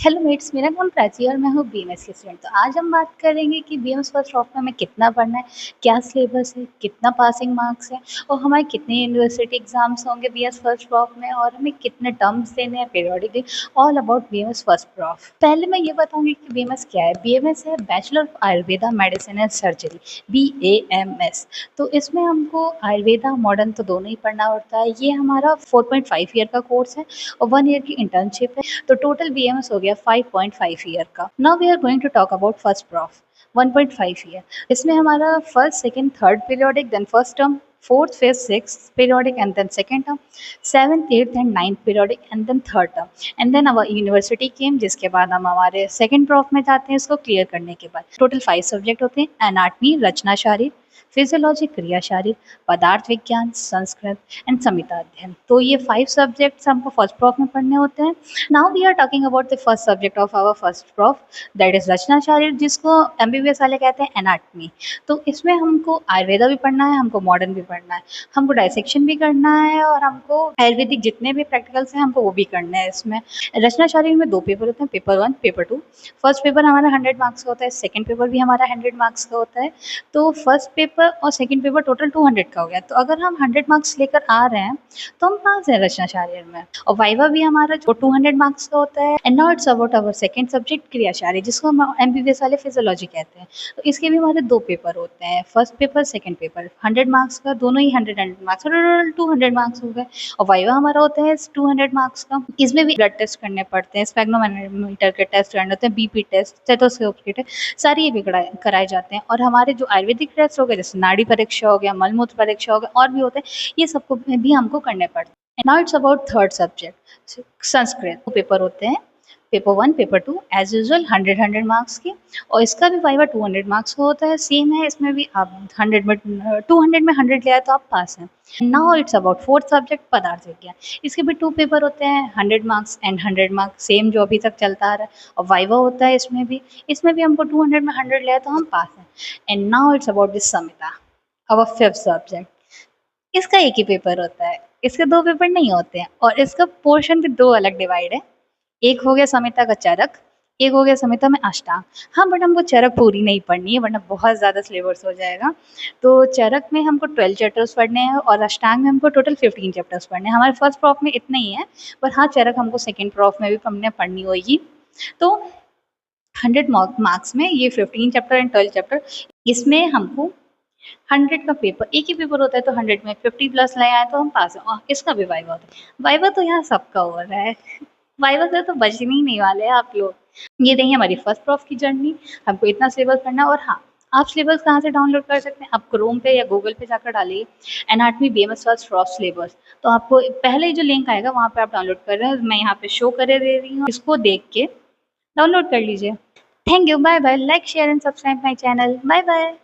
Hello mats, मेरा नाम प्राची और मैं हूँ बीएमएस की स्टूडेंट। तो आज हम बात करेंगे कि बीएमएस फर्स्ट ऑफ में हमें कितना पढ़ना है, क्या सिलेबस है, कितना पासिंग मार्क्स है और हमारे कितने यूनिवर्सिटी एग्जाम्स होंगे बीएमएस फर्स्ट ऑफ में और हमें कितने टर्म्स देने हैं periodically. All about BMS first of. पहले मैं ये बताऊंगी कि बीएमएस क्या है। बीएमएस है bachelor of Ayurveda medicine and surgery, BAMS। तो इसमें हमको आयुर्वेदा मॉडर्न तो दोनों ही पढ़ना होता है। ये हमारा 4.5 ईयर का कोर्स है और 1 ईयर की इंटर्नशिप है। तो टोटल बीएमएस हो गया 5.5 ईयर का। Now we are going to talk about first prof 1.5 year. इसमें हमारा first second third periodic, then first term, fourth fifth sixth periodic and then second term, seventh eighth and ninth periodic and then third term and then our university came, जिसके बाद हम हमारे second prof में जाते हैं। इसको clear करने के बाद टोटल 5 सब्जेक्ट होते हैं। एनाटमी, रचना शारीर, फिजियोलॉजी क्रिया शारीर, पदार्थ विज्ञान, संस्कृत एंड संहिता अध्ययन। तो ये 5 सब्जेक्ट्स हमको फर्स्ट प्रॉफ में पढ़ने होते हैं। Now we are talking about the first subject of our first prof, that is Rachana Sharir, जिसको एमबीबीएस वाले कहते हैं एनाटमी। तो इसमें हमको आयुर्वेदा भी पढ़ना है, हमको मॉडर्न भी पढ़ना है, हमको डायसेक्शन भी करना है और हमको आयुर्वेदिक जितने भी प्रैक्टिकल्स हैं हमको वो भी करने हैं। इसमें रचना शारीर में 2 पेपर होते हैं, पेपर 1 पेपर 2। फर्स्ट पेपर हमारा 100 मार्क्स का होता है, सेकेंड पेपर भी हमारा 100 मार्क्स का होता है। तो फर्स्ट पेपर और सेकंड पेपर टोटल 200 का हो गया। तो अगर हम 100 मार्क्स लेकर आ रहे हैं तो हम पास हैं रचना शारीर में। और वाइवा भी हमारा जो 200 मार्क्स का होता है। And now it's about our second subject क्रिया शारीर, जिसको हम एमबीबीएस वाले फिजियोलॉजी कहते हैं। तो इसके भी हमारे 2 पेपर होते हैं, first paper second paper, 100 marks का, दोनों ही 100 मार्क्स, टोटल 200 मार्क्स हो गए। और वाइवा हमारा होता है 200 मार्क्स का। इसमें भी ब्लड टेस्ट करने पड़ते हैं, स्पेग्नोमीटर के टेस्ट करने होते हैं, बीपी टेस्ट, स्टेथोस्कोप के टेस्ट, सारी ये भी कराए जाते हैं। और हमारे जो आयुर्वेदिक टेस्ट हो गए, जैसे नाड़ी परीक्षा हो गया, मलमूत्र परीक्षा हो गया, और भी होते हैं, ये सबको भी हमको करने पड़ते हैं। Now it's about third subject Sanskrit. Paper होते हैं, paper 1 paper 2 as usual 100 marks की। और इसका भी वाइवा 200 मार्क्स का होता है, सेम है। इसमें भी आप 100 में 200 में 100 ले आए तो आप पास हैं। Now it's about fourth subject पदार्थ विज्ञान। इसके भी 2 पेपर होते हैं, 100 मार्क्स एंड 100 मार्क्स, सेम जो अभी तक चलता आ रहा है। और वाइवा होता है इसमें भी हमको 200 में 100 ले आए तो हम पास हैं। And now it's about this Samhita, our fifth subject. इसका एक ही पेपर होता है, इसके 2 पेपर नहीं होते हैं। और इसका पोर्शन भी 2 अलग डिवाइड है। एक हो गया संहिता का चरक, एक हो गया संहिता में अष्टांग। हाँ, बट हमको चरक पूरी नहीं पढ़नी है वरना बहुत ज़्यादा सिलेबस हो जाएगा। तो चरक में हमको 12 चैप्टर्स पढ़ने हैं और अष्टांग में हमको टोटल 15 चैप्टर्स पढ़ने हैं। हमारे फर्स्ट प्रॉफ में इतना ही है, पर हाँ, चरक हमको सेकेंड प्रॉफ में भी हमने पढ़नी होगी। तो 100 मार्क्स में ये 15 चैप्टर एंड 12 चैप्टर। इसमें हमको 100 का पेपर, एक ही पेपर होता है, तो 100 में 50 प्लस ले आए तो हम पास हैं। और इसका भी वाइवा होता है। वाइवा तो यहाँ सबका हो रहा है, वाइवा से तो बचने ही नहीं वाले हैं आप लोग। ये रही हमारी फर्स्ट प्रॉफ की जर्नी। हमको इतना सिलेबस पढ़ना है। और हाँ, आप सिलेबस कहाँ से डाउनलोड कर सकते हैं? आप क्रोम पे या गूगल पे जाकर डालिए anatomy BMS first prof syllabus. तो आपको पहले जो लिंक आएगा वहाँ पे आप डाउनलोड कर रहे हैं, मैं यहाँ पे शो करे दे रही हूँ, इसको देख के डाउनलोड कर लीजिए। Thank you, bye bye, like share and subscribe my channel, bye bye.